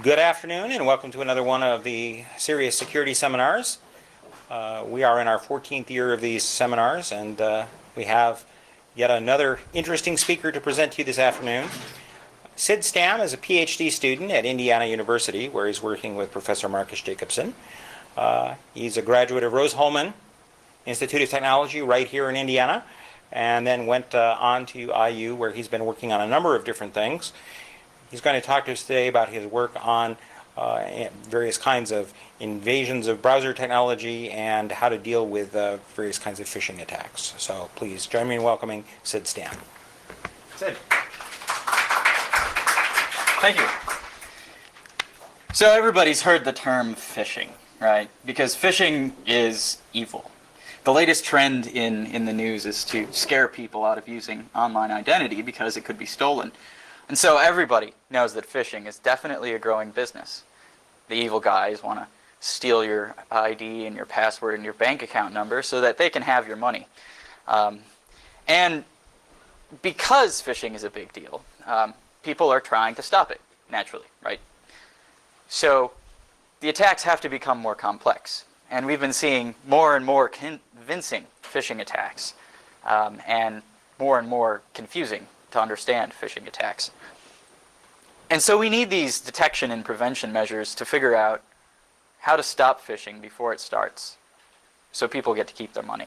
Good afternoon and welcome to another one of the CERIAS security seminars. We are in our 14th year of these seminars and we have yet another interesting speaker to present to you this afternoon. Sid Stam is a PhD student at Indiana University where he's working with Professor Marcus Jacobson. He's a graduate of Rose-Hulman Institute of Technology right here in Indiana and then went on to IU where he's been working on a number of different things. He's going to talk to us today about his work on various kinds of invasions of browser technology and how to deal with various kinds of phishing attacks. So please join me in welcoming Sid Stam. Sid. Thank you. So everybody's heard the term phishing, right? Because phishing is evil. The latest trend in the news is to scare people out of using online identity because it could be stolen. And so everybody knows that phishing is definitely a growing business. The evil guys want to steal your ID and your password and your bank account number so that they can have your money. And because phishing is a big deal, people are trying to stop it, naturally, right? So the attacks have to become more complex. And we've been seeing more and more convincing phishing attacks and more confusing to understand phishing attacks. And so we need these detection and prevention measures to figure out how to stop phishing before it starts so people get to keep their money.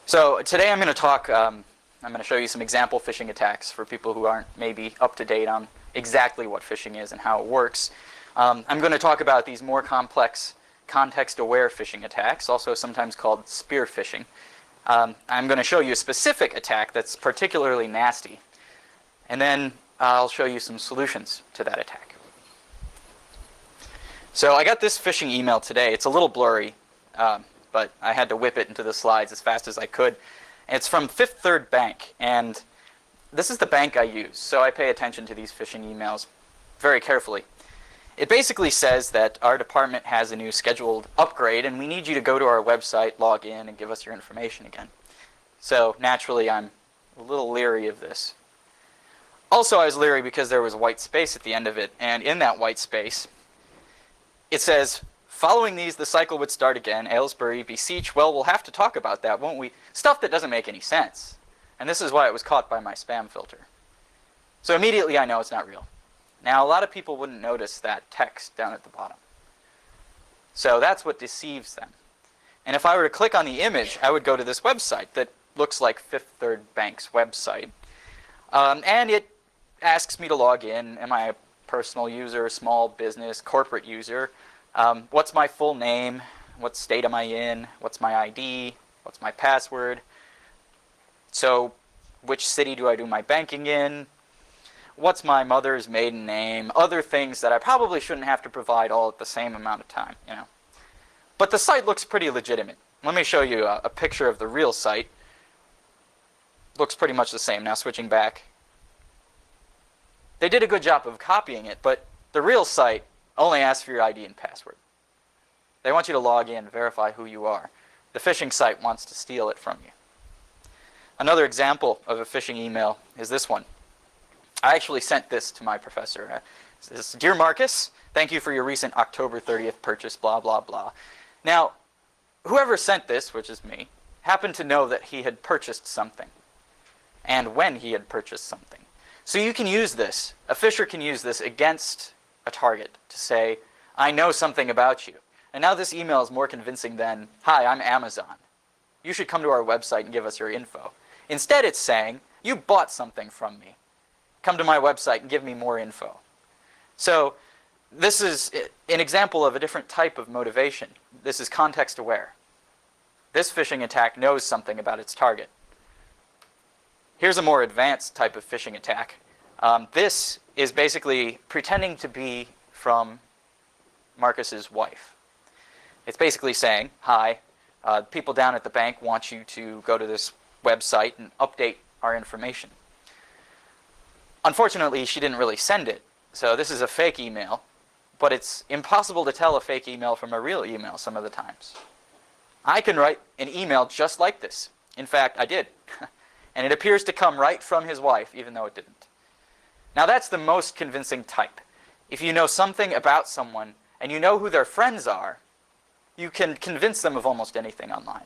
So today I'm going to talk, I'm going to show you some example phishing attacks for people who aren't maybe up to date on exactly what phishing is and how it works. I'm going to talk about these more complex context-aware phishing attacks, also sometimes called spear phishing. I'm going to show you a specific attack that's particularly nasty, and then I'll show you some solutions to that attack. So I got this phishing email today. It's a little blurry, but I had to whip it into the slides as fast as I could. And it's from Fifth Third Bank, and this is the bank I use, so I pay attention to these phishing emails very carefully. It basically says that our department has a new scheduled upgrade and we need you to go to our website, log in, and give us your information again. So naturally, I'm a little leery of this. Also, I was leery because there was white space at the end of it, and in that white space, it says, following these, the cycle would start again. Aylesbury, beseech, well, we'll have to talk about that, won't we? Stuff that doesn't make any sense. And this is why it was caught by my spam filter. So immediately I know it's not real. Now, a lot of people wouldn't notice that text down at the bottom. So that's what deceives them. And if I were to click on the image, I would go to this website that looks like Fifth Third Bank's website. And it asks me to log in. Am I a personal user, small business, corporate user? What's my full name? What state am I in? What's my ID? What's my password? So which city do I do my banking in? What's my mother's maiden name? Other things that I probably shouldn't have to provide all at the same amount of time, you know. But the site looks pretty legitimate. Let me show you a picture of the real site. Looks pretty much the same. Now switching back. They did a good job of copying it, but the real site only asks for your ID and password. They want you to log in, verify who you are. The phishing site wants to steal it from you. Another example of a phishing email is this one. I actually sent this to my professor. It says, Dear Marcus, thank you for your recent October 30th purchase, blah, blah, blah. Now, whoever sent this, which is me, happened to know that he had purchased something and when he had purchased something. So you can use this. A phisher can use this against a target to say, I know something about you. And now this email is more convincing than, hi, I'm Amazon. You should come to our website and give us your info. Instead, it's saying, you bought something from me. Come to my website and give me more info. So this is an example of a different type of motivation. This is context aware. This phishing attack knows something about its target. Here's a more advanced type of phishing attack. This is basically pretending to be from Marcus's wife. It's basically saying, hi, people down at the bank want you to go to this website and update our information. Unfortunately, she didn't really send it, so this is a fake email, but it's impossible to tell a fake email from a real email some of the times. I can write an email just like this. In fact, I did. And it appears to come right from his wife, even though it didn't. Now that's the most convincing type. If you know something about someone and you know who their friends are, you can convince them of almost anything online.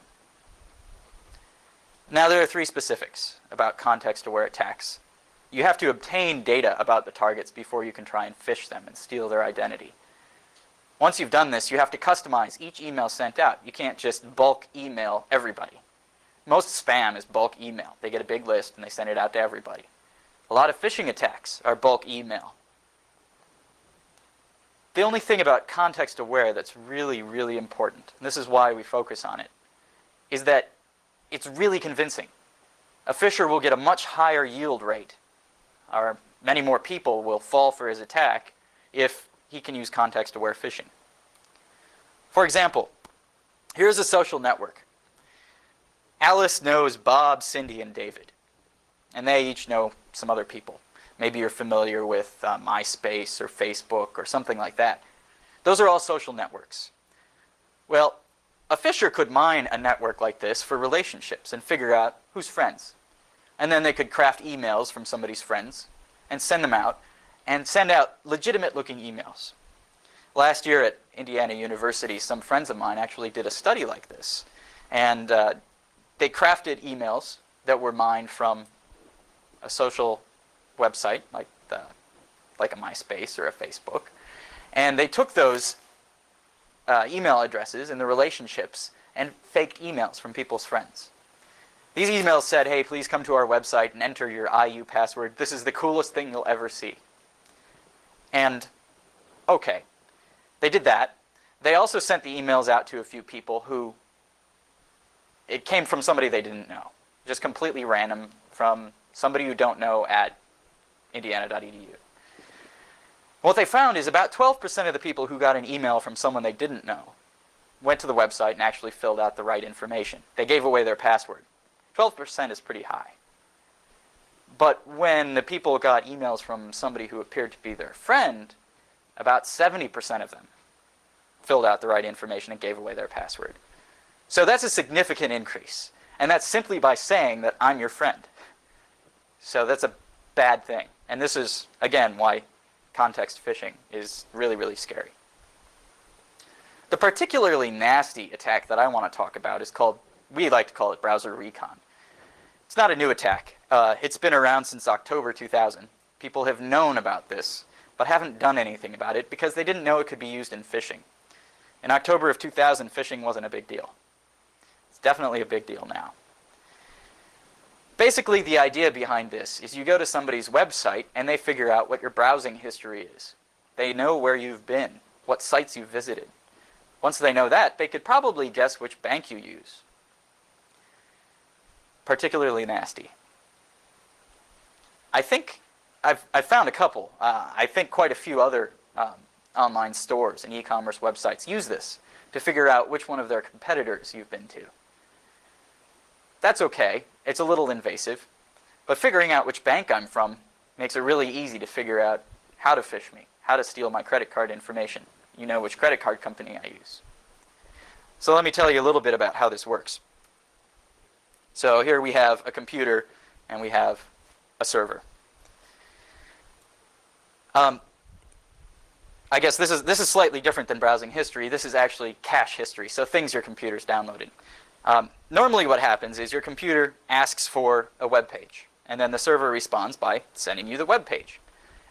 Now there are 3 specifics about context-aware attacks. You have to obtain data about the targets before you can try and phish them and steal their identity. Once you've done this, you have to customize each email sent out. You can't just bulk email everybody. Most spam is bulk email. They get a big list and they send it out to everybody. A lot of phishing attacks are bulk email. The only thing about context-aware that's really, really important, and this is why we focus on it, is that it's really convincing. A phisher will get a much higher yield rate, or many more people will fall for his attack if he can use context-aware phishing. For example, here's a social network. Alice knows Bob, Cindy, and David, and they each know some other people. Maybe you're familiar with MySpace or Facebook or something like that. Those are all social networks. Well, a phisher could mine a network like this for relationships and figure out who's friends. And then they could craft emails from somebody's friends and send them out, and send out legitimate-looking emails. Last year at Indiana University, some friends of mine actually did a study like this. And they crafted emails that were mined from a social website, like a MySpace or a Facebook. And they took those email addresses and the relationships and faked emails from people's friends. These emails said, hey, please come to our website and enter your IU password. This is the coolest thing you'll ever see. And, okay, they did that. They also sent the emails out to a few people who, it came from somebody they didn't know. Just completely random from somebody you don't know at indiana.edu. What they found is about 12% of the people who got an email from someone they didn't know went to the website and actually filled out the right information. They gave away their password. 12% is pretty high. But when the people got emails from somebody who appeared to be their friend, about 70% of them filled out the right information and gave away their password. So that's a significant increase. And that's simply by saying that I'm your friend. So that's a bad thing. And this is, again, why context phishing is really, really scary. The particularly nasty attack that I want to talk about is called, we like to call it browser recon. It's not a new attack. It's been around since October 2000. People have known about this, but haven't done anything about it because they didn't know it could be used in phishing. In October of 2000, phishing wasn't a big deal. It's definitely a big deal now. Basically, the idea behind this is you go to somebody's website and they figure out what your browsing history is. They know where you've been, what sites you've visited. Once they know that, they could probably guess which bank you use. Particularly nasty. I think I've found a couple. I think quite a few other online stores and e-commerce websites use this to figure out which one of their competitors you've been to. That's okay. It's a little invasive. But figuring out which bank I'm from makes it really easy to figure out how to phish me, how to steal my credit card information. You know which credit card company I use. So let me tell you a little bit about how this works. So here we have a computer and we have a server. I guess this is slightly different than browsing history. This is actually cache history, so things your computer's downloaded. Normally what happens is your computer asks for a web page, and then the server responds by sending you the web page.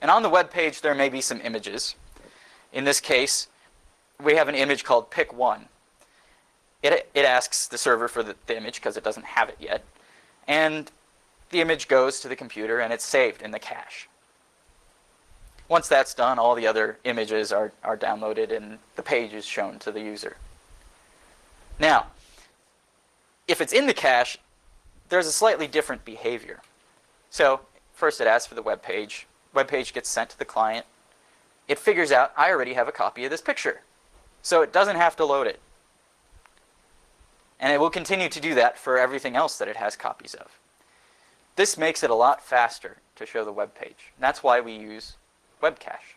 And on the web page there may be some images. In this case, we have an image called pic1. It asks the server for the image because it doesn't have it yet. And the image goes to the computer and it's saved in the cache. Once that's done, all the other images are downloaded and the page is shown to the user. Now, if it's in the cache, there's a slightly different behavior. So first it asks for the web page. Web page gets sent to the client. It figures out, I already have a copy of this picture. So it doesn't have to load it. And it will continue to do that for everything else that it has copies of. This makes it a lot faster to show the web page. And that's why we use web cache.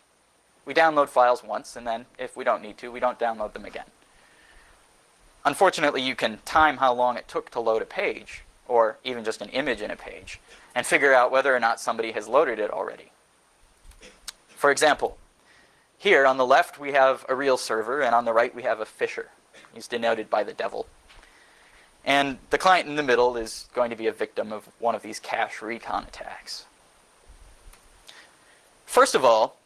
We download files once, and then if we don't need to, we don't download them again. Unfortunately, you can time how long it took to load a page, or even just an image in a page, and figure out whether or not somebody has loaded it already. For example, Here on the left we have a real server, and on the right we have a phisher. He's denoted by the devil. And the client in the middle is going to be a victim of one of these cache recon attacks. First of all,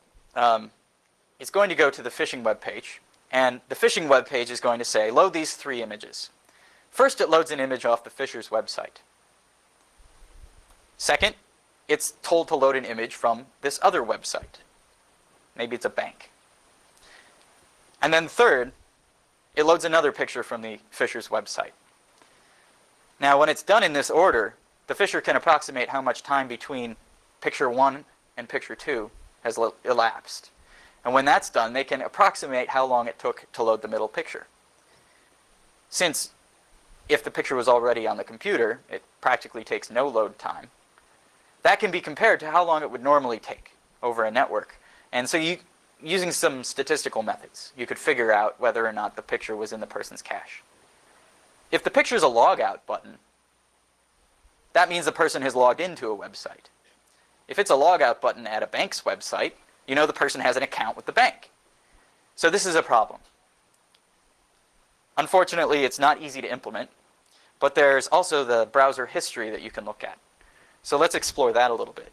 it's going to go to the phishing web page, and the phishing web page is going to say, load these 3 images. First, it loads an image off the phisher's website. Second, it's told to load an image from this other website. Maybe it's a bank. And then third, it loads another picture from the phisher's website. Now, when it's done in this order, the phisher can approximate how much time between picture 1 and picture 2 has elapsed. And when that's done, they can approximate how long it took to load the middle picture. Since if the picture was already on the computer, it practically takes no load time. That can be compared to how long it would normally take over a network. And so using some statistical methods, you could figure out whether or not the picture was in the person's cache. If the picture is a logout button, that means the person has logged into a website. If it's a logout button at a bank's website, you know the person has an account with the bank. So this is a problem. Unfortunately, it's not easy to implement, but there's also the browser history that you can look at. So let's explore that a little bit.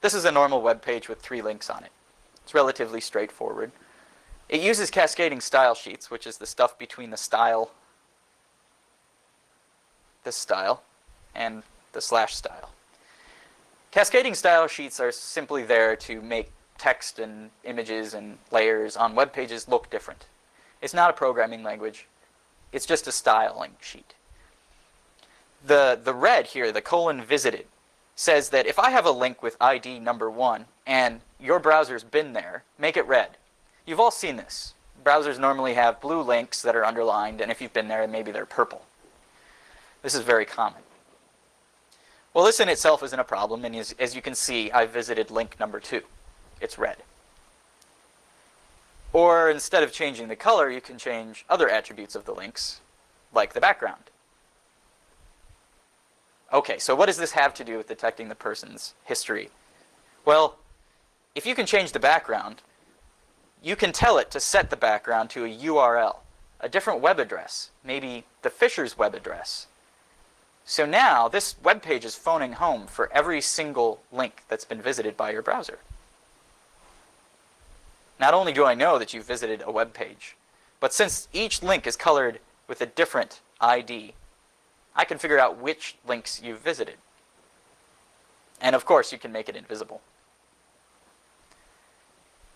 This is a normal web page with 3 links on it. It's relatively straightforward. It uses cascading style sheets, which is the stuff between the style, this style, and the slash style. Cascading style sheets are simply there to make text and images and layers on web pages look different. It's not a programming language. It's just a styling sheet. The red here, the colon visited, says that if I have a link with ID number 1 and your browser's been there, make it red. You've all seen this. Browsers normally have blue links that are underlined, and if you've been there, maybe they're purple. This is very common. Well, this in itself isn't a problem, and as you can see, I've visited link number 2. It's red. Or instead of changing the color, you can change other attributes of the links, like the background. Okay, so what does this have to do with detecting the person's history? Well, if you can change the background, you can tell it to set the background to a URL, a different web address, maybe the phisher's web address. So now this web page is phoning home for every single link that's been visited by your browser. Not only do I know that you've visited a web page, but since each link is colored with a different ID, I can figure out which links you've visited. And of course, you can make it invisible.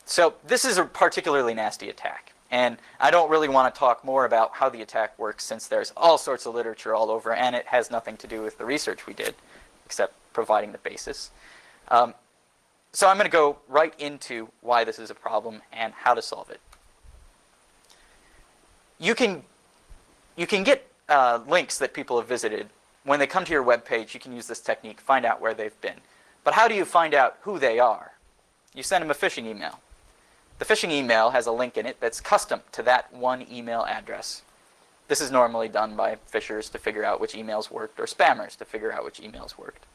So this is a particularly nasty attack. And I don't really want to talk more about how the attack works, since there's all sorts of literature all over, and it has nothing to do with the research we did, except providing the basis. So I'm going to go right into why this is a problem and how to solve it. You can get links that people have visited. When they come to your web page, you can use this technique, find out where they've been. But how do you find out who they are? You send them a phishing email. The phishing email has a link in it that's custom to that one email address. This is normally done by phishers to figure out which emails worked, or spammers to figure out which emails worked.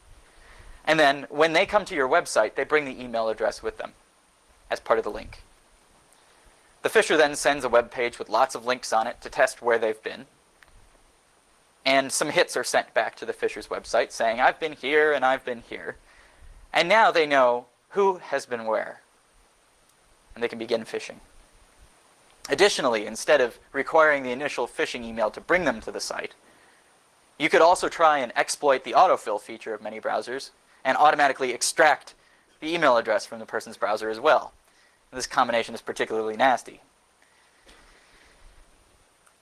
And then when they come to your website, they bring the email address with them as part of the link. The phisher then sends a web page with lots of links on it to test where they've been. And some hits are sent back to the phisher's website saying, I've been here and I've been here. And now they know who has been where. And they can begin phishing. Additionally, instead of requiring the initial phishing email to bring them to the site, you could also try and exploit the autofill feature of many browsers and automatically extract the email address from the person's browser as well. And this combination is particularly nasty.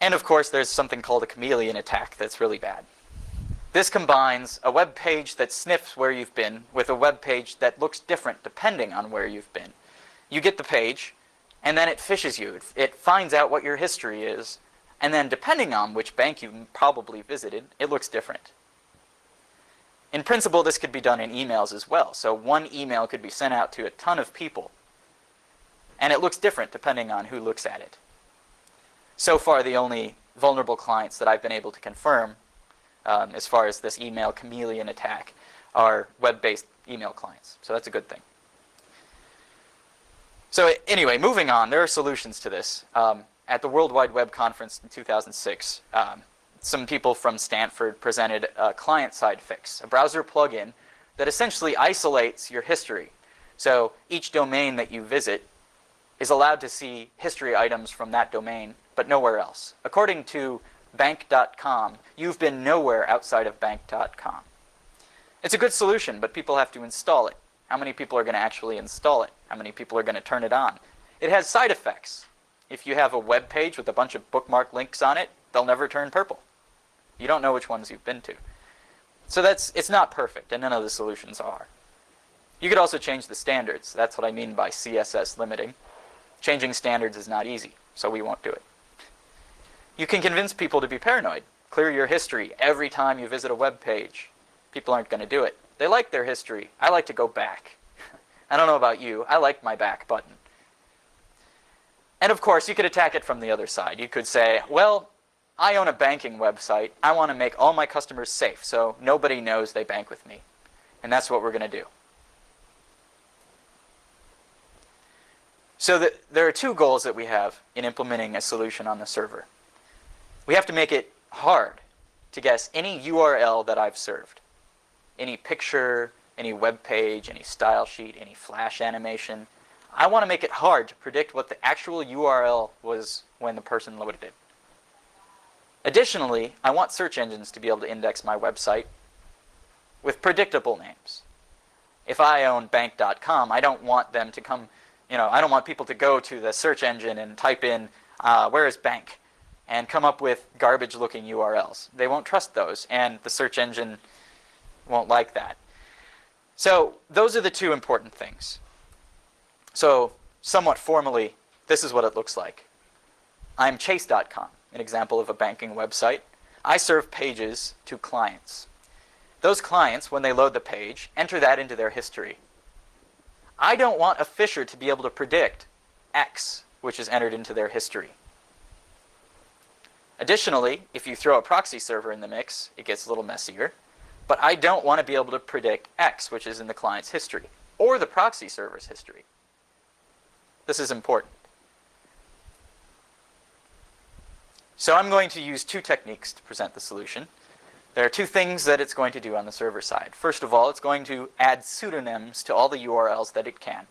And of course, there's something called a chameleon attack that's really bad. This combines a web page that sniffs where you've been with a web page that looks different depending on where you've been. You get the page, and then it phishes you. It finds out what your history is, and then depending on which bank you probably visited, it looks different. In principle, this could be done in emails as well. So one email could be sent out to a ton of people, and it looks different depending on who looks at it. So far, the only vulnerable clients that I've been able to confirm as far as this email chameleon attack are web-based email clients. So that's a good thing. So anyway, moving on, there are solutions to this. At the World Wide Web Conference in 2006, some people from Stanford presented a client-side fix, a browser plugin that essentially isolates your history. So each domain that you visit is allowed to see history items from that domain, but nowhere else. According to bank.com, you've been nowhere outside of bank.com. It's a good solution, but people have to install it. How many people are going to actually install it? How many people are going to turn it on? It has side effects. If you have a web page with a bunch of bookmark links on it, they'll never turn purple. You don't know which ones you've been to. So it's not perfect, and none of the solutions are. You could also change the standards. That's what I mean by CSS limiting. Changing standards is not easy, so we won't do it. You can convince people to be paranoid. Clear your history every time you visit a web page. People aren't going to do it. They like their history. I like to go back. I don't know about you. I like my back button. And of course, you could attack it from the other side. You could say, well, I own a banking website. I want to make all my customers safe, so nobody knows they bank with me. And that's what we're going to do. So there are two goals that we have in implementing a solution on the server. We have to make it hard to guess any URL that I've served. Any picture, any web page, any style sheet, any flash animation. I want to make it hard to predict what the actual URL was when the person loaded it. Additionally, I want search engines to be able to index my website with predictable names. If I own bank.com, I don't want them to come, I don't want people to go to the search engine and type in, where is bank? And come up with garbage-looking URLs. They won't trust those, and the search engine won't like that. So those are the two important things. So somewhat formally, this is what it looks like. I'm chase.com, an example of a banking website. I serve pages to clients. Those clients, when they load the page, enter that into their history. I don't want a phisher to be able to predict X, which is entered into their history. Additionally, if you throw a proxy server in the mix, it gets a little messier. But I don't want to be able to predict X, which is in the client's history, or the proxy server's history. This is important. So I'm going to use two techniques to present the solution. There are two things that it's going to do on the server side. First of all, it's going to add pseudonyms to all the URLs that it can.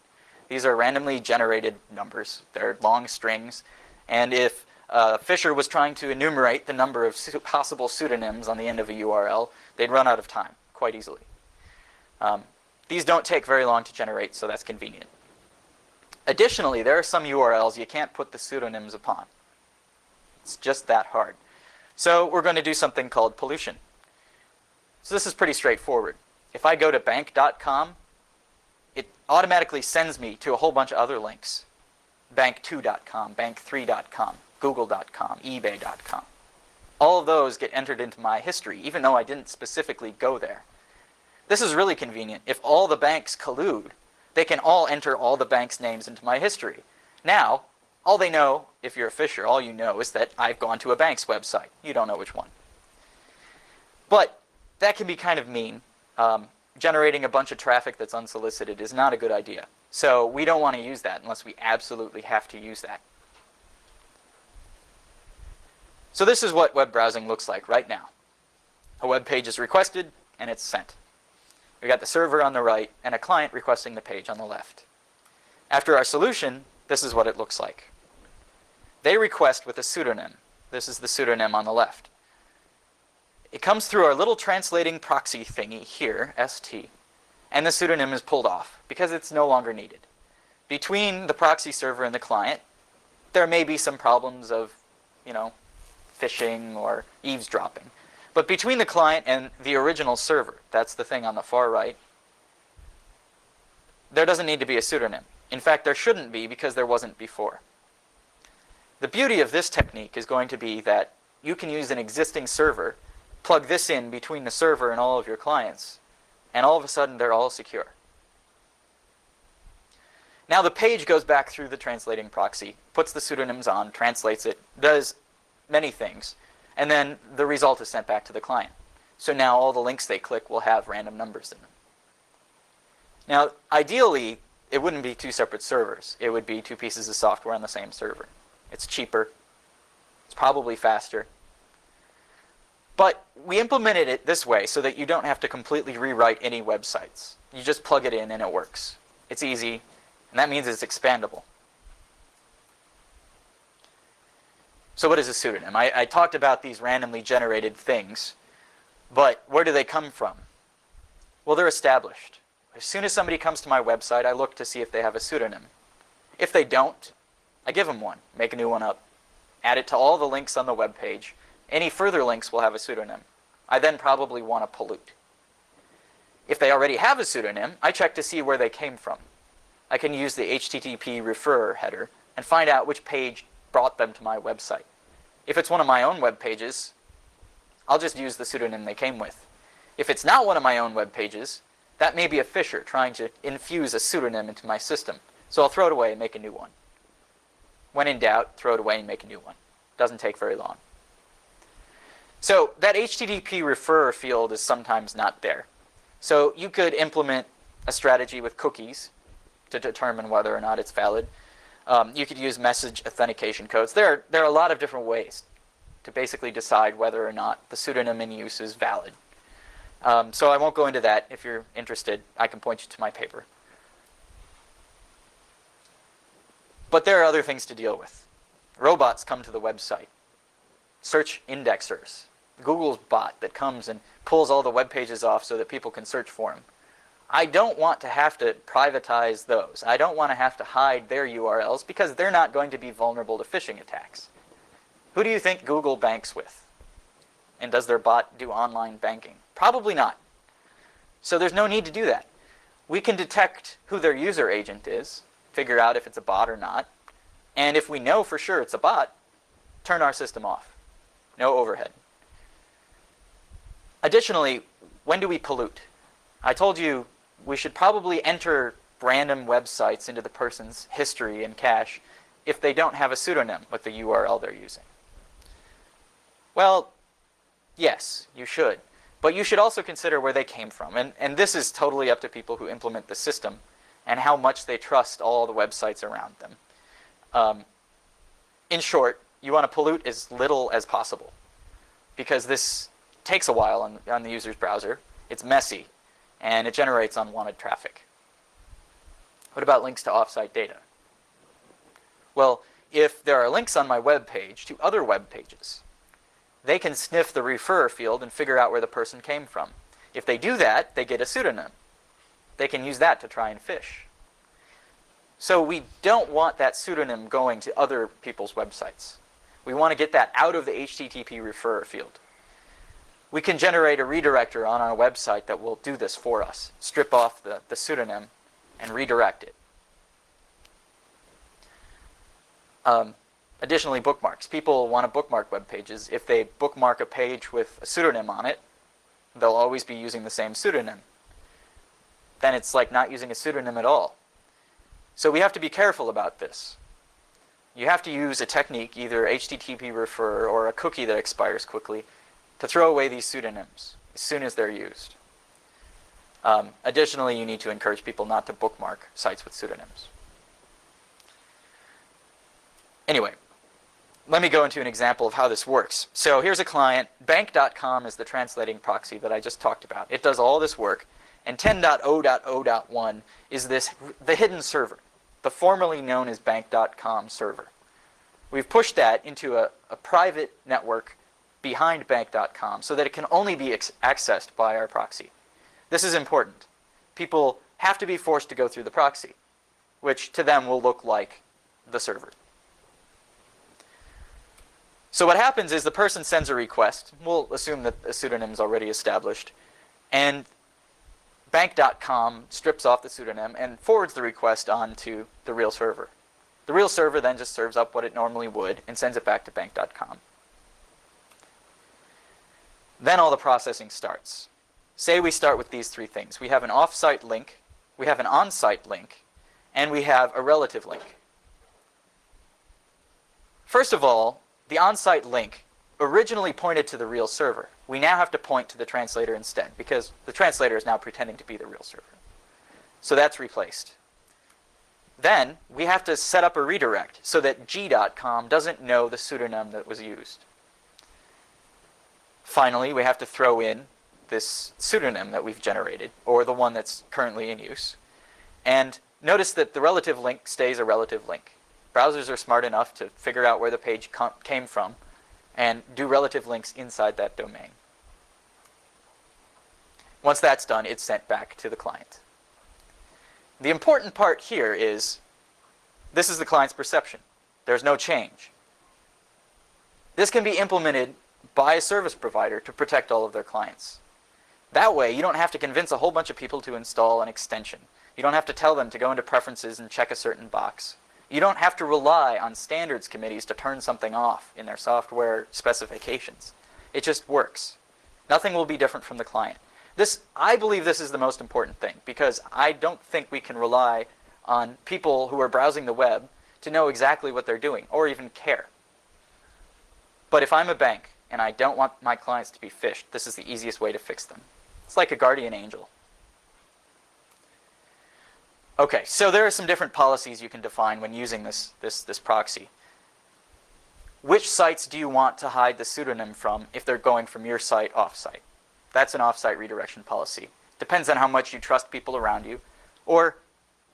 These are randomly generated numbers. They're long strings. And if Phisher was trying to enumerate the number of possible pseudonyms on the end of a URL, they'd run out of time quite easily. These don't take very long to generate, so that's convenient. Additionally, there are some URLs you can't put the pseudonyms upon. It's just that hard. So we're going to do something called pollution. So this is pretty straightforward. If I go to bank.com, it automatically sends me to a whole bunch of other links. Bank2.com, bank3.com, google.com, ebay.com. All of those get entered into my history, even though I didn't specifically go there. This is really convenient. If all the banks collude, they can all enter all the banks' names into my history. Now, all they know, if you're a phisher, all you know is that I've gone to a bank's website. You don't know which one. But that can be kind of mean. Generating a bunch of traffic that's unsolicited is not a good idea. So we don't want to use that unless we absolutely have to use that. So this is what web browsing looks like right now. A web page is requested, and it's sent. We got the server on the right and a client requesting the page on the left. After our solution, this is what it looks like. They request with a pseudonym. This is the pseudonym on the left. It comes through our little translating proxy thingy here, ST, and the pseudonym is pulled off because it's no longer needed. Between the proxy server and the client, there may be some problems of, phishing or eavesdropping. But between the client and the original server, that's the thing on the far right, there doesn't need to be a pseudonym. In fact, there shouldn't be because there wasn't before. The beauty of this technique is going to be that you can use an existing server, plug this in between the server and all of your clients, and all of a sudden they're all secure. Now the page goes back through the translating proxy, puts the pseudonyms on, translates it, does many things, and then the result is sent back to the client. So now all the links they click will have random numbers in them. Now, ideally, it wouldn't be two separate servers. It would be two pieces of software on the same server. It's cheaper. It's probably faster. But we implemented it this way so that you don't have to completely rewrite any websites. You just plug it in and it works. It's easy, and that means it's expandable. So what is a pseudonym? I talked about these randomly generated things, but where do they come from? Well, they're established. As soon as somebody comes to my website, I look to see if they have a pseudonym. If they don't, I give them one, make a new one up, add it to all the links on the web page. Any further links will have a pseudonym. I then probably want to pollute. If they already have a pseudonym, I check to see where they came from. I can use the HTTP referrer header and find out which page brought them to my website. If it's one of my own web pages, I'll just use the pseudonym they came with. If it's not one of my own web pages, that may be a phisher trying to infuse a pseudonym into my system. So I'll throw it away and make a new one. When in doubt, throw it away and make a new one. Doesn't take very long. So that HTTP referrer field is sometimes not there. So you could implement a strategy with cookies to determine whether or not it's valid. You could use message authentication codes. There are a lot of different ways to basically decide whether or not the pseudonym in use is valid. So I won't go into that. If you're interested, I can point you to my paper. But there are other things to deal with. Robots come to the website. Search indexers. Google's bot that comes and pulls all the web pages off so that people can search for them. I don't want to have to privatize those. I don't want to have to hide their URLs because they're not going to be vulnerable to phishing attacks. Who do you think Google banks with? And does their bot do online banking? Probably not. So there's no need to do that. We can detect who their user agent is, figure out if it's a bot or not, and if we know for sure it's a bot, turn our system off. No overhead. Additionally, when do we pollute? I told you we should probably enter random websites into the person's history and cache if they don't have a pseudonym with the URL they're using. Well, yes, you should. But you should also consider where they came from. And this is totally up to people who implement the system and how much they trust all the websites around them. In short, you want to pollute as little as possible because this takes a while on the user's browser. It's messy, and it generates unwanted traffic. What about links to offsite data? Well, if there are links on my web page to other web pages, they can sniff the referrer field and figure out where the person came from. If they do that, they get a pseudonym. They can use that to try and phish. So we don't want that pseudonym going to other people's websites. We want to get that out of the HTTP referrer field. We can generate a redirector on our website that will do this for us, strip off the pseudonym and redirect it. Additionally, bookmarks. People want to bookmark web pages. If they bookmark a page with a pseudonym on it, they'll always be using the same pseudonym. Then it's like not using a pseudonym at all. So we have to be careful about this. You have to use a technique, either HTTP referrer or a cookie that expires quickly, to throw away these pseudonyms as soon as they're used. Additionally, you need to encourage people not to bookmark sites with pseudonyms. Anyway, let me go into an example of how this works. So here's a client. Bank.com is the translating proxy that I just talked about. It does all this work. And 10.0.0.1 is the hidden server, the formerly known as bank.com server. We've pushed that into a private network behind bank.com so that it can only be accessed by our proxy. This is important. People have to be forced to go through the proxy, which to them will look like the server. So what happens is the person sends a request. We'll assume that a pseudonym is already established. And bank.com strips off the pseudonym and forwards the request on to the real server. The real server then just serves up what it normally would and sends it back to bank.com. Then all the processing starts. Say we start with these three things. We have an off-site link, we have an on-site link, and we have a relative link. First of all, the on-site link originally pointed to the real server. We now have to point to the translator instead because the translator is now pretending to be the real server. So that's replaced. Then we have to set up a redirect so that g.com doesn't know the pseudonym that was used. Finally, we have to throw in this pseudonym that we've generated, or the one that's currently in use. And notice that the relative link stays a relative link. Browsers are smart enough to figure out where the page came from and do relative links inside that domain. Once that's done, it's sent back to the client. The important part here is this is the client's perception. There's no change. This can be implemented by a service provider to protect all of their clients. That way, you don't have to convince a whole bunch of people to install an extension. You don't have to tell them to go into preferences and check a certain box. You don't have to rely on standards committees to turn something off in their software specifications. It just works. Nothing will be different from the client. I believe this is the most important thing, because I don't think we can rely on people who are browsing the web to know exactly what they're doing, or even care. But if I'm a bank and I don't want my clients to be phished, this is the easiest way to fix them. It's like a guardian angel. Okay, so there are some different policies you can define when using this proxy. Which sites do you want to hide the pseudonym from if they're going from your site off-site? That's an off-site redirection policy. Depends on how much you trust people around you. Or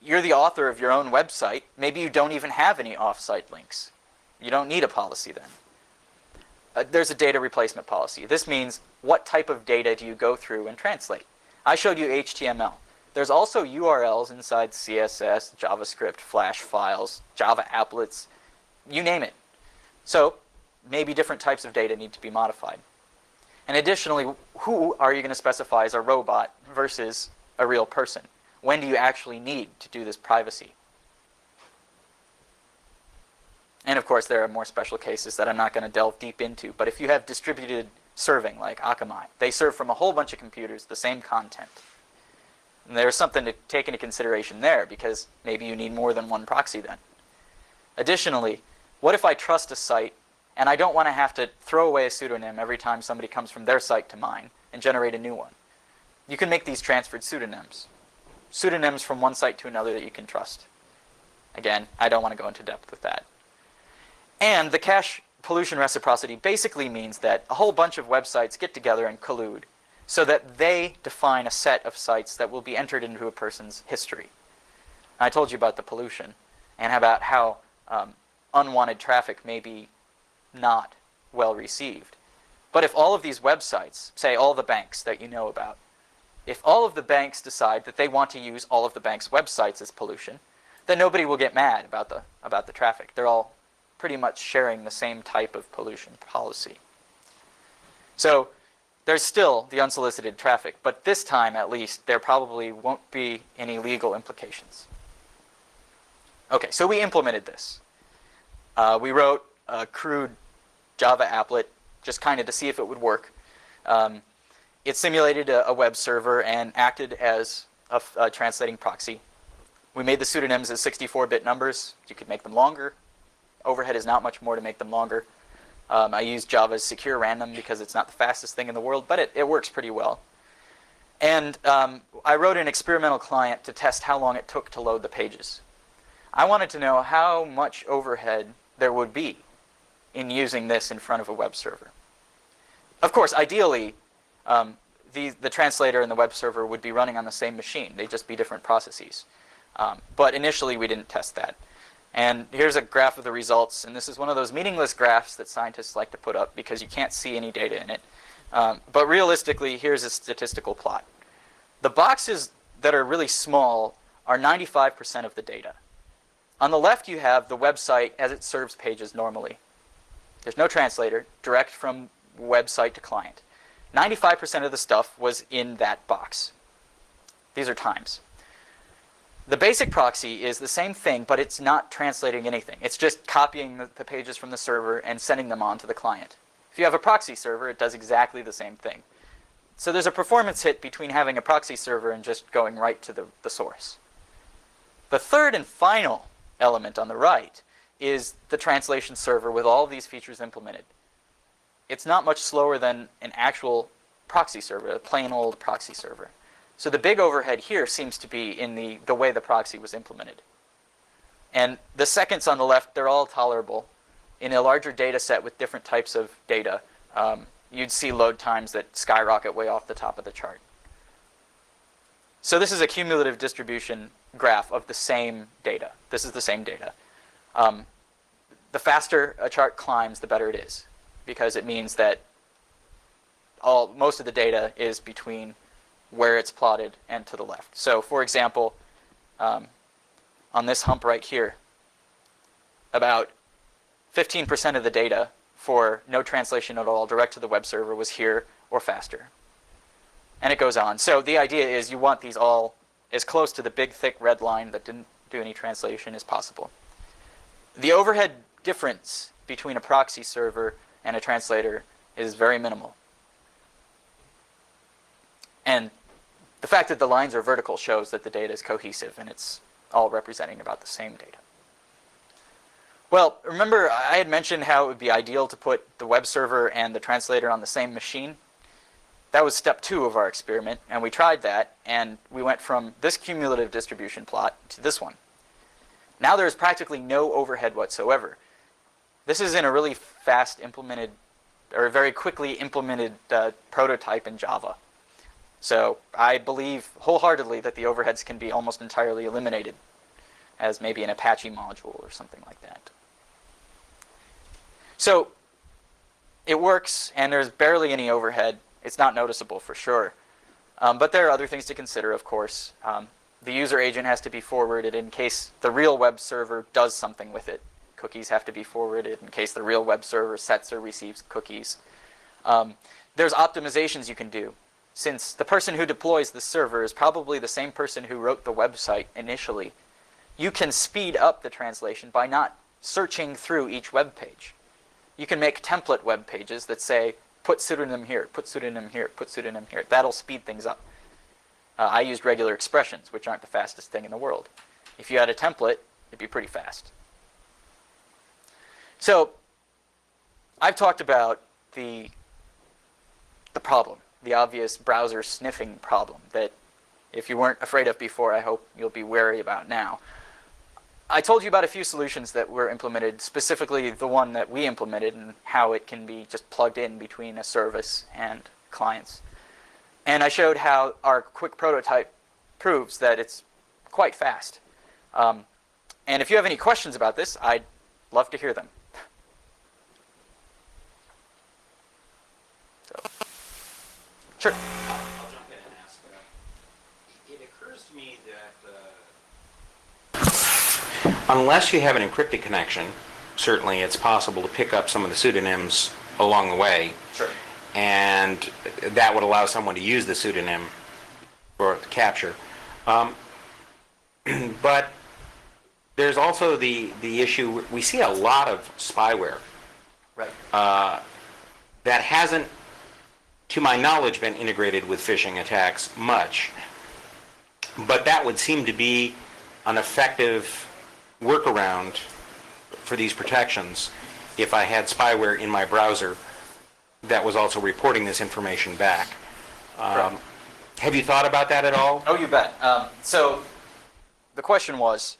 you're the author of your own website. Maybe you don't even have any off-site links. You don't need a policy then. There's a data replacement policy. This means what type of data do you go through and translate? I showed you HTML. There's also URLs inside CSS, JavaScript, Flash files, Java applets, you name it. So maybe different types of data need to be modified. And additionally, who are you going to specify as a robot versus a real person? When do you actually need to do this privacy? And of course, there are more special cases that I'm not going to delve deep into. But if you have distributed serving like Akamai, they serve from a whole bunch of computers the same content. And there's something to take into consideration there, because maybe you need more than one proxy then. Additionally, what if I trust a site and I don't want to have to throw away a pseudonym every time somebody comes from their site to mine and generate a new one? You can make these transferred pseudonyms. Pseudonyms from one site to another that you can trust. Again, I don't want to go into depth with that. And the cache pollution reciprocity basically means that a whole bunch of websites get together and collude so that they define a set of sites that will be entered into a person's history. I told you about the pollution and about how unwanted traffic may be not well received. But if all of these websites, say all the banks that you know about, if all of the banks decide that they want to use all of the banks' websites as pollution, then nobody will get mad about the traffic. They're all pretty much sharing the same type of pollution policy. So there's still the unsolicited traffic, but this time at least there probably won't be any legal implications. Okay, so we implemented this. We wrote a crude Java applet just kind of to see if it would work. It simulated a web server and acted as a translating proxy. We made the pseudonyms as 64-bit numbers. You could make them longer. Overhead is not much more to make them longer. I used Java's secure random because it's not the fastest thing in the world, but it works pretty well. And I wrote an experimental client to test how long it took to load the pages. I wanted to know how much overhead there would be in using this in front of a web server. Of course, ideally, the translator and the web server would be running on the same machine. They'd just be different processes. But initially, we didn't test that. And here's a graph of the results. And this is one of those meaningless graphs that scientists like to put up because you can't see any data in it. But realistically, here's a statistical plot. The boxes that are really small are 95% of the data. On the left, you have the website as it serves pages normally. There's no translator, direct from website to client. 95% of the stuff was in that box. These are times. The basic proxy is the same thing, but it's not translating anything. It's just copying the pages from the server and sending them on to the client. If you have a proxy server, it does exactly the same thing. So there's a performance hit between having a proxy server and just going right to the source. The third and final element on the right is the translation server with all of these features implemented. It's not much slower than an actual proxy server, a plain old proxy server. So the big overhead here seems to be in the way the proxy was implemented. And the seconds on the left, they're all tolerable. In a larger data set with different types of data, you'd see load times that skyrocket way off the top of the chart. So this is a cumulative distribution graph of the same data. This is the same data. The faster a chart climbs, the better it is, because it means that most of the data is between where it's plotted and to the left. So for example, on this hump right here, about 15% of the data for no translation at all direct to the web server was here or faster. And it goes on. So the idea is you want these all as close to the big, thick red line that didn't do any translation as possible. The overhead difference between a proxy server and a translator is very minimal. And the fact that the lines are vertical shows that the data is cohesive and it's all representing about the same data. Well, remember I had mentioned how it would be ideal to put the web server and the translator on the same machine? That was step 2 of our experiment, and we tried that, and we went from this cumulative distribution plot to this one. Now there's practically no overhead whatsoever. This is in a really fast implemented, or very quickly implemented prototype in Java. So I believe wholeheartedly that the overheads can be almost entirely eliminated as maybe an Apache module or something like that. So it works, and there's barely any overhead. It's not noticeable for sure. But there are other things to consider, of course. The user agent has to be forwarded in case the real web server does something with it. Cookies have to be forwarded in case the real web server sets or receives cookies. There's optimizations you can do. Since the person who deploys the server is probably the same person who wrote the website initially, you can speed up the translation by not searching through each web page. You can make template web pages that say, put pseudonym here, put pseudonym here, put pseudonym here. That'll speed things up. I used regular expressions, which aren't the fastest thing in the world. If you had a template, it'd be pretty fast. So I've talked about the problem, the obvious browser sniffing problem that if you weren't afraid of before, I hope you'll be wary about now. I told you about a few solutions that were implemented, specifically the one that we implemented and how it can be just plugged in between a service and clients. And I showed how our quick prototype proves that it's quite fast. And if you have any questions about this, I'd love to hear them. So, sure. I'll jump in and ask. It occurs to me that unless you have an encrypted connection, certainly it's possible to pick up some of the pseudonyms along the way. Sure. And that would allow someone to use the pseudonym for capture. But there's also the issue, we see a lot of spyware. Right. That hasn't, to my knowledge, been integrated with phishing attacks much. But that would seem to be an effective workaround for these protections if I had spyware in my browser that was also reporting this information back. Right. Have you thought about that at all? Oh, you bet. So the question was,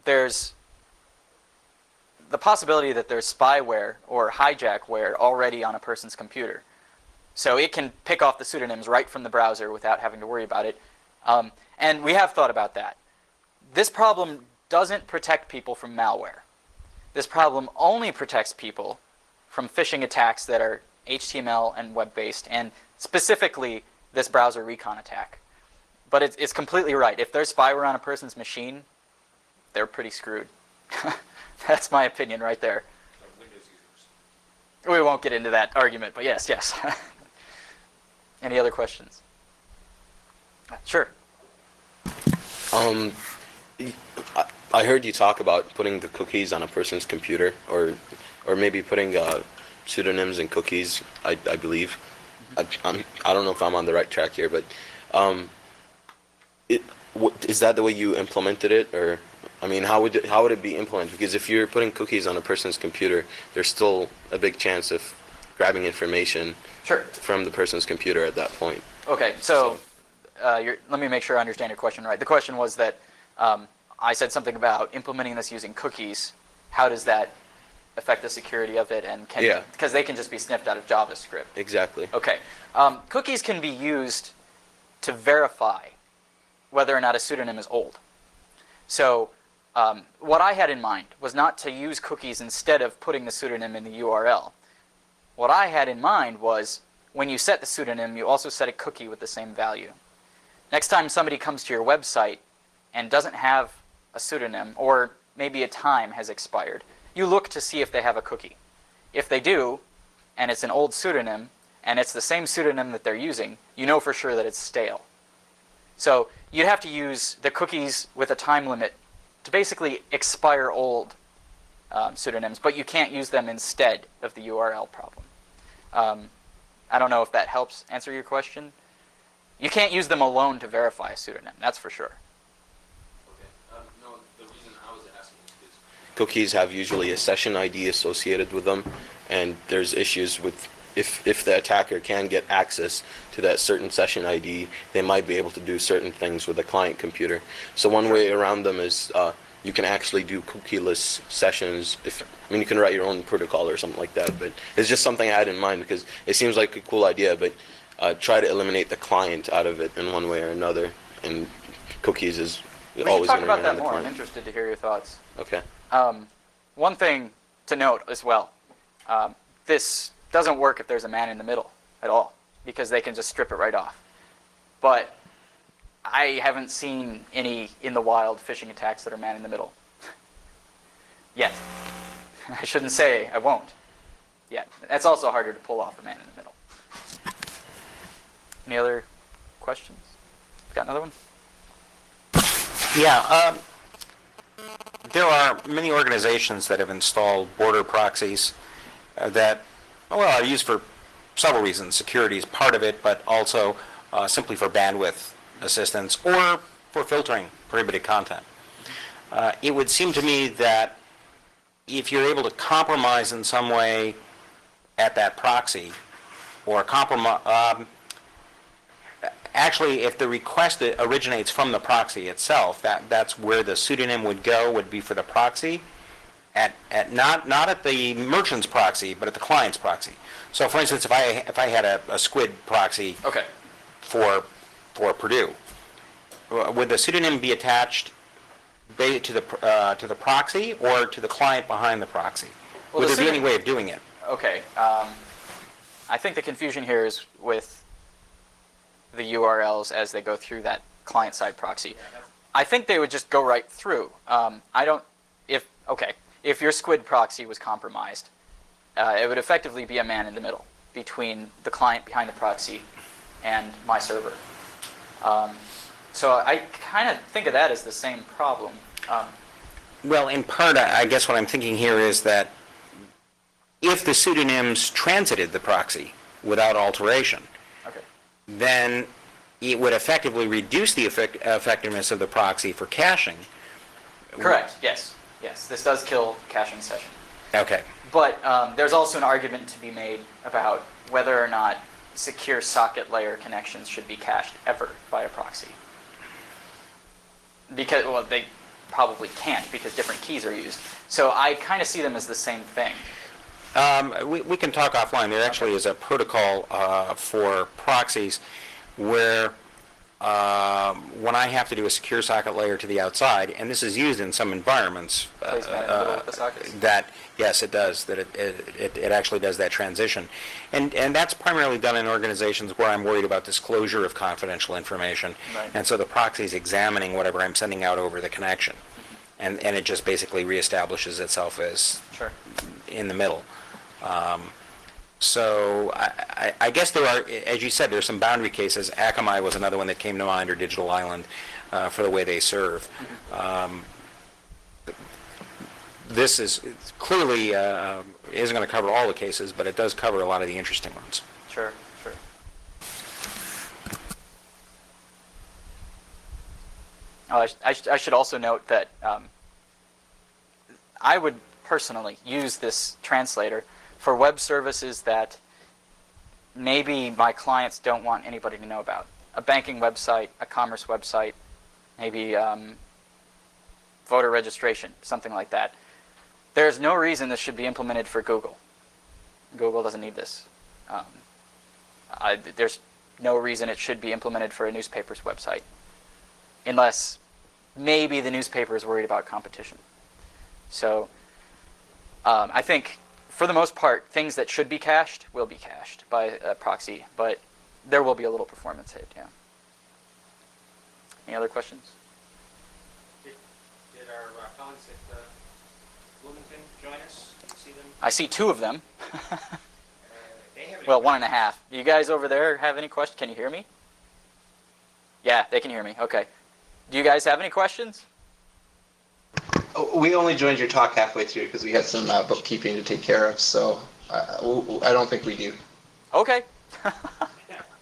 there's the possibility that there's spyware or hijackware already on a person's computer. So it can pick off the pseudonyms right from the browser without having to worry about it. And we have thought about that. This problem doesn't protect people from malware. This problem only protects people from phishing attacks that are HTML and web-based, and specifically this browser Recon attack. But it's completely right. If there's spyware on a person's machine, they're pretty screwed. That's my opinion right there. Like Windows users. We won't get into that argument, but yes, yes. Any other questions? Sure. I heard you talk about putting the cookies on a person's computer, or maybe putting pseudonyms and cookies, I believe. I don't know if I'm on the right track here, but is that the way you implemented it, or I mean, how would it be implemented? Because if you're putting cookies on a person's computer, there's still a big chance of grabbing information Sure. from the person's computer at that point. Okay, so let me make sure I understand your question right. The question was that I said something about implementing this using cookies. How does that affect the security of it? And Yeah. because they can just be sniffed out of JavaScript. Exactly. Okay. Cookies can be used to verify whether or not a pseudonym is old. So what I had in mind was not to use cookies instead of putting the pseudonym in the URL. What I had in mind was when you set the pseudonym, you also set a cookie with the same value. Next time somebody comes to your website and doesn't have a pseudonym, or maybe a time has expired, you look to see if they have a cookie. If they do, and it's an old pseudonym, and it's the same pseudonym that they're using, you know for sure that it's stale. So you'd have to use the cookies with a time limit to basically expire old pseudonyms, but you can't use them instead of the URL problem. I don't know if that helps answer your question. You can't use them alone to verify a pseudonym, that's for sure. No, the reason I was asking is cookies have usually a session ID associated with them, and there's issues with if the attacker can get access to that certain session ID, they might be able to do certain things with the client computer. So one way around them is you can actually do cookieless sessions. You can write your own protocol or something like that, but it's just something I had in mind because it seems like a cool idea, but try to eliminate the client out of it in one way or another, and cookies is We can always talk going to about remain that on the more. I'm client. interested to hear your thoughts. Okay. One thing to note as well, this doesn't work if there's a man in the middle at all, because they can just strip it right off. But I haven't seen any in the wild phishing attacks that are man in the middle. Yet. I shouldn't say I won't. Yet. That's also harder to pull off a man in the middle. Any other questions? Got another one? Yeah, there are many organizations that have installed border proxies that, well, are used for several reasons. Security is part of it, but also simply for bandwidth assistance or for filtering prohibited content. It would seem to me that if you're able to compromise in some way at that proxy, or actually, if the request originates from the proxy itself, that's where the pseudonym would go, would be for the proxy, not at the merchant's proxy, but at the client's proxy. So, for instance, if I had a squid proxy Okay. for Purdue, would the pseudonym be attached to the proxy or to the client behind the proxy? Well, Would the there be any pseudonym- way of doing it? Okay. I think the confusion here is with the URLs as they go through that client-side proxy. I think they would just go right through. If your squid proxy was compromised, it would effectively be a man in the middle between the client behind the proxy and my server. So I kind of think of that as the same problem. Well, in part, I guess what I'm thinking here is that if the pseudonyms transited the proxy without alteration, Okay. then it would effectively reduce the effectiveness of the proxy for caching. Correct. Yes. Yes. This does kill caching session. Okay. But there's also an argument to be made about whether or not secure socket layer connections should be cached ever by a proxy. Because, well, they probably can't because different keys are used. So I kind of see them as the same thing. We can talk offline. There actually is a protocol for proxies where when I have to do a secure socket layer to the outside, and this is used in some environments, Plays man in the middle with the sockets. that, yes, it does, that it actually does that transition. And that's primarily done in organizations where I'm worried about disclosure of confidential information. Right. And so the proxy is examining whatever I'm sending out over the connection. And it just basically reestablishes itself as Sure. in the middle. So I guess there are, as you said, there's some boundary cases. Akamai was another one that came to mind, or Digital Island, for the way they serve. This is clearly isn't going to cover all the cases, but it does cover a lot of the interesting ones. Sure. Sure. Oh, I should also note that I would personally use this translator for web services that maybe my clients don't want anybody to know about. A banking website, a commerce website, maybe voter registration, something like that. There's no reason this should be implemented for Google. Google doesn't need this. There's no reason it should be implemented for a newspaper's website, unless maybe the newspaper is worried about competition. So I think, for the most part, things that should be cached will be cached by a proxy, but there will be a little performance hit, yeah. Any other questions? Did our colleagues at Bloomington join us? See them? I see two of them. They have any Well, 1.5. You guys over there have any questions? Can you hear me? Yeah, they can hear me. Okay. Do you guys have any questions? Oh, we only joined your talk halfway through because we had some bookkeeping to take care of, so I don't think we do. Okay. Yeah,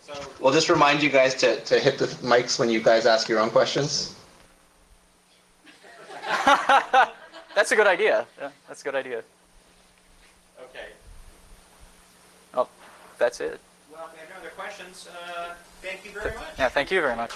so We'll just remind you guys to hit the mics when you guys ask your own questions. That's a good idea. Yeah, that's a good idea. okay. Oh, that's it. Well, if we have no other questions, thank you very much. Yeah, thank you very much.